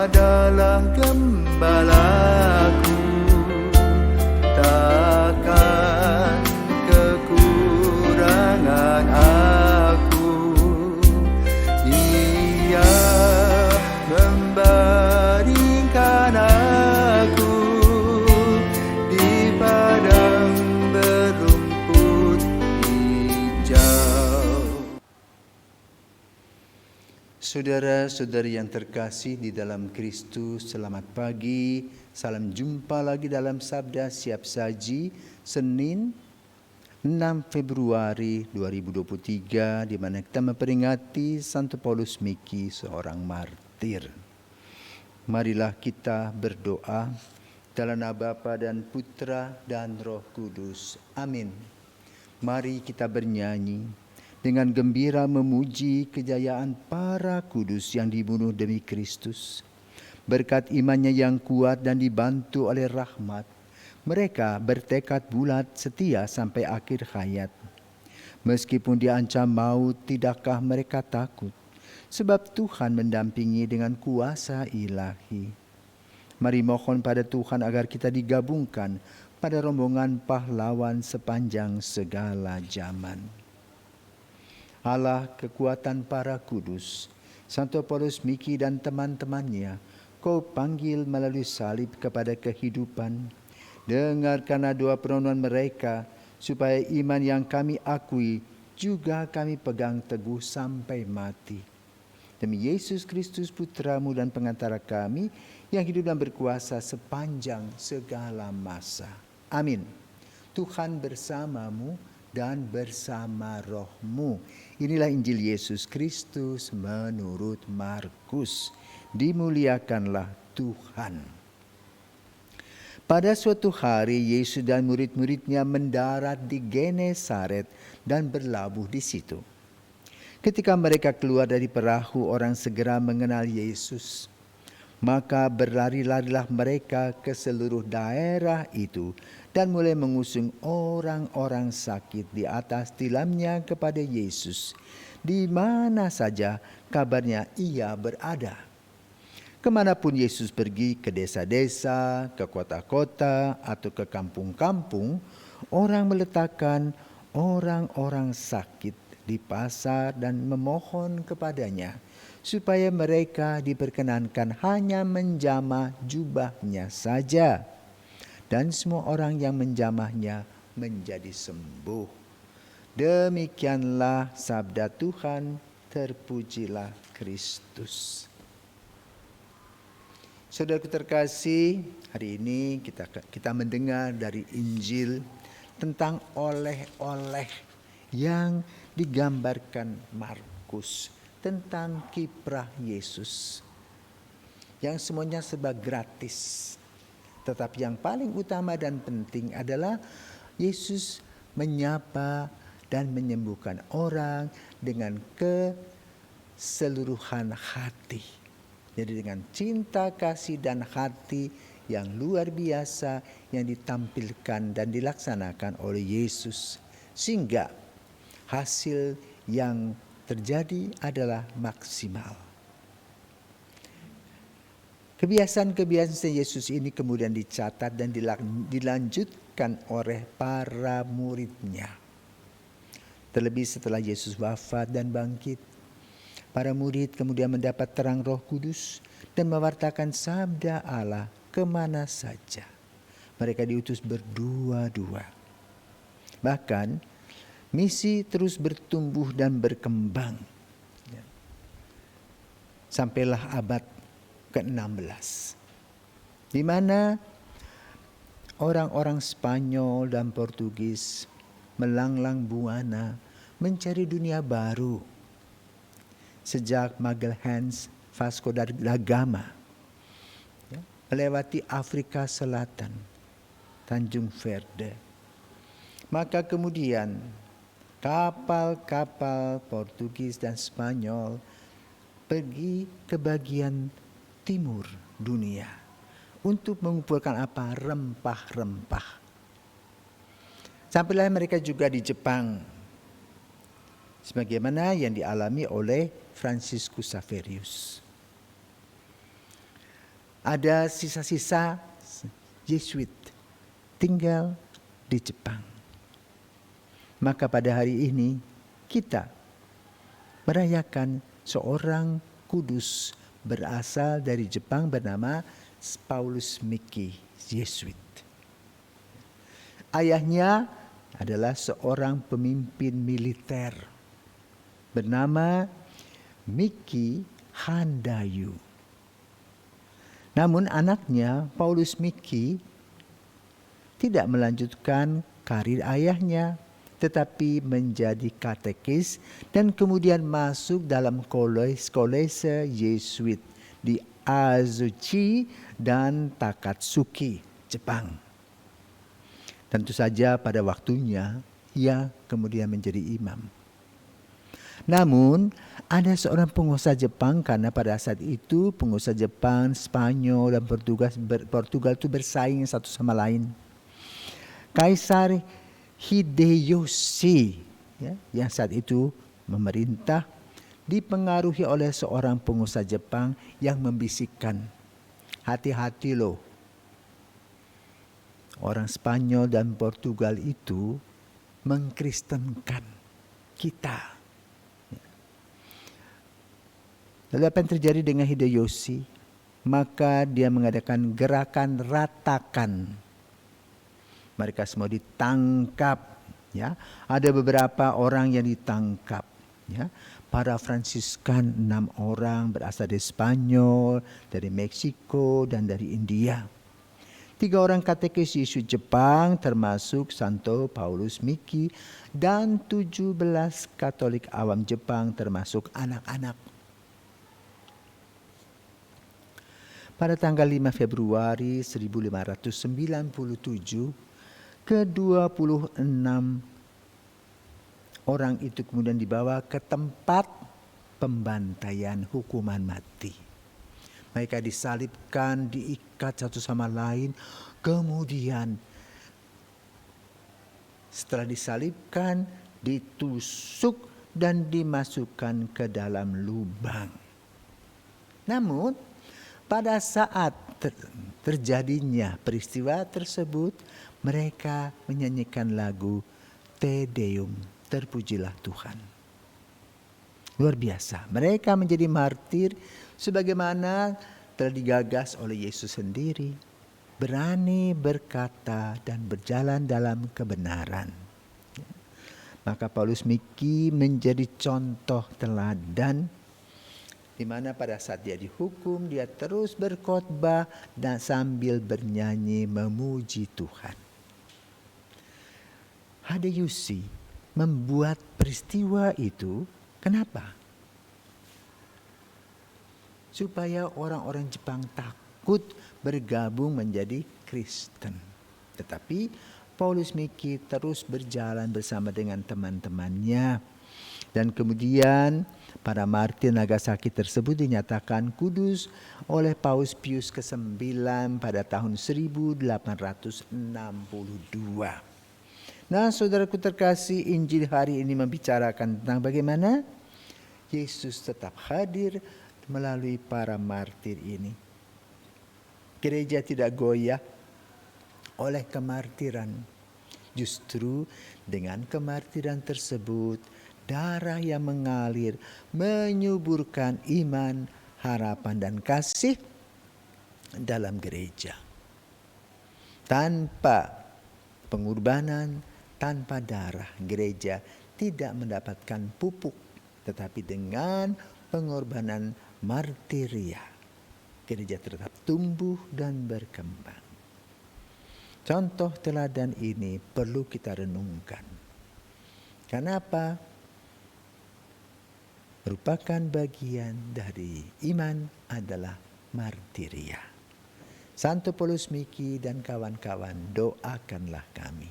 adalah gembalaku, takkan kekurangan aku. Ia membaringkan aku di padang berumput hijau. Saudara-saudari yang terkasih di dalam Kristus, selamat pagi. Salam jumpa lagi dalam Sabda Siap Saji, Senin 6 Februari 2023, di mana kita memperingati Santo Paulus Miki, seorang martir. Marilah kita berdoa dalam nama Bapa dan Putra dan Roh Kudus. Amin. Mari kita bernyanyi dengan gembira memuji kejayaan para kudus yang dibunuh demi Kristus. Berkat imannya yang kuat dan dibantu oleh rahmat, mereka bertekad bulat setia sampai akhir hayat. Meskipun diancam maut, tidakkah mereka takut? Sebab Tuhan mendampingi dengan kuasa ilahi. Mari mohon pada Tuhan agar kita digabungkan pada rombongan pahlawan sepanjang segala zaman. Allah kekuatan para kudus, Santo Paulus Miki dan teman-temannya, Kau panggil melalui salib kepada kehidupan. Dengarkanlah doa permohonan mereka, supaya iman yang kami akui juga kami pegang teguh sampai mati. Demi Yesus Kristus Putra-Mu dan pengantara kami, yang hidup dan berkuasa sepanjang segala masa. Amin. Tuhan bersamamu dan bersama rohmu. Inilah Injil Yesus Kristus menurut Markus. Dimuliakanlah Tuhan. Pada suatu hari, Yesus dan murid-muridnya mendarat di Genesaret dan berlabuh di situ. Ketika mereka keluar dari perahu, orang segera mengenal Yesus. Maka berlari-larilah mereka ke seluruh daerah itu dan mulai mengusung orang-orang sakit di atas tilamnya kepada Yesus, di mana saja kabarnya ia berada. Kemanapun Yesus pergi, ke desa-desa, ke kota-kota, atau ke kampung-kampung, orang meletakkan orang-orang sakit di pasar dan memohon kepadanya, supaya mereka diperkenankan hanya menjamah jubahnya saja. Dan semua orang yang menjamahnya menjadi sembuh. Demikianlah sabda Tuhan, terpujilah Kristus. Saudaraku terkasih, hari ini kita mendengar dari Injil tentang oleh-oleh yang digambarkan Markus, tentang kiprah Yesus yang semuanya serba gratis. Tetapi yang paling utama dan penting adalah Yesus menyapa dan menyembuhkan orang dengan keseluruhan hati. Jadi dengan cinta, kasih, dan hati yang luar biasa yang ditampilkan dan dilaksanakan oleh Yesus. Sehingga hasil yang terjadi adalah maksimal. Kebiasaan-kebiasaan Yesus ini kemudian dicatat dan dilanjutkan oleh para muridnya. Terlebih setelah Yesus wafat dan bangkit, para murid kemudian mendapat terang Roh Kudus dan mewartakan sabda Allah kemana saja. Mereka diutus berdua-dua. Bahkan misi terus bertumbuh dan berkembang. Sampailah abad ke-16. Di mana orang-orang Spanyol dan Portugis melanglang buana mencari dunia baru. Sejak Magalhães, Vasco da Gama melewati Afrika Selatan, Tanjung Verde. Maka kemudian kapal-kapal Portugis dan Spanyol pergi ke bagian timur dunia untuk mengumpulkan apa? Rempah-rempah. Sampailah mereka juga di Jepang, sebagaimana yang dialami oleh Franciscus Xaverius. ada sisa-sisa Yesuit tinggal di Jepang. Maka pada hari ini kita merayakan seorang kudus berasal dari Jepang bernama Paulus Miki, Yesuit. Ayahnya adalah seorang pemimpin militer bernama Miki Handayu. Namun anaknya Paulus Miki tidak melanjutkan karir ayahnya, tetapi menjadi katekis dan kemudian masuk dalam kolese Yesuit di Azuchi dan Takatsuki, Jepang. Tentu saja pada waktunya ia kemudian menjadi imam. Namun ada seorang pengusaha Jepang, karena pada saat itu pengusaha Jepang, Spanyol dan Portugal itu bersaing satu sama lain. Kaisar Hideyoshi yang saat itu memerintah dipengaruhi oleh seorang pengusaha Jepang yang membisikkan, hati-hati loh, orang Spanyol dan Portugal itu mengkristenkan kita. Lalu apa yang terjadi dengan Hideyoshi? Maka dia mengadakan gerakan ratakan. Mereka semua ditangkap. Ya, ada beberapa orang yang ditangkap. Ya, para Fransiskan 6 orang berasal dari Spanyol, dari Meksiko dan dari India. 3 orang katekis Yesuit Jepang termasuk Santo Paulus Miki dan 17 Katolik awam Jepang termasuk anak-anak. Pada tanggal 5 Februari 1597, ke-26 orang itu kemudian dibawa ke tempat pembantaian hukuman mati. Mereka disalibkan, diikat satu sama lain, kemudian setelah disalibkan, ditusuk dan dimasukkan ke dalam lubang. Namun pada saat terjadinya peristiwa tersebut, mereka menyanyikan lagu Te Deum, terpujilah Tuhan. Luar biasa, mereka menjadi martir sebagaimana telah digagas oleh Yesus sendiri. Berani berkata dan berjalan dalam kebenaran. Maka Paulus Miki menjadi contoh teladan, di mana pada saat dia dihukum, dia terus berkhotbah dan sambil bernyanyi memuji Tuhan. Hideyoshi membuat peristiwa itu, kenapa? Supaya orang-orang Jepang takut bergabung menjadi Kristen. Tetapi Paulus Miki terus berjalan bersama dengan teman-temannya. Dan kemudian para martir Nagasaki tersebut dinyatakan kudus oleh Paus Pius ke-9 pada tahun 1862. Nah, saudaraku terkasih, Injil hari ini membicarakan tentang bagaimana Yesus tetap hadir melalui para martir ini. Gereja tidak goyah oleh kemartiran. Justru dengan kemartiran tersebut, darah yang mengalir menyuburkan iman, harapan dan kasih dalam gereja. Tanpa pengorbanan, tanpa darah, gereja tidak mendapatkan pupuk. Tetapi dengan pengorbanan martiria, gereja tetap tumbuh dan berkembang. Contoh teladan ini perlu kita renungkan. Kenapa? Merupakan bagian dari iman adalah martiria. Santo Paulus Miki dan kawan-kawan, doakanlah kami.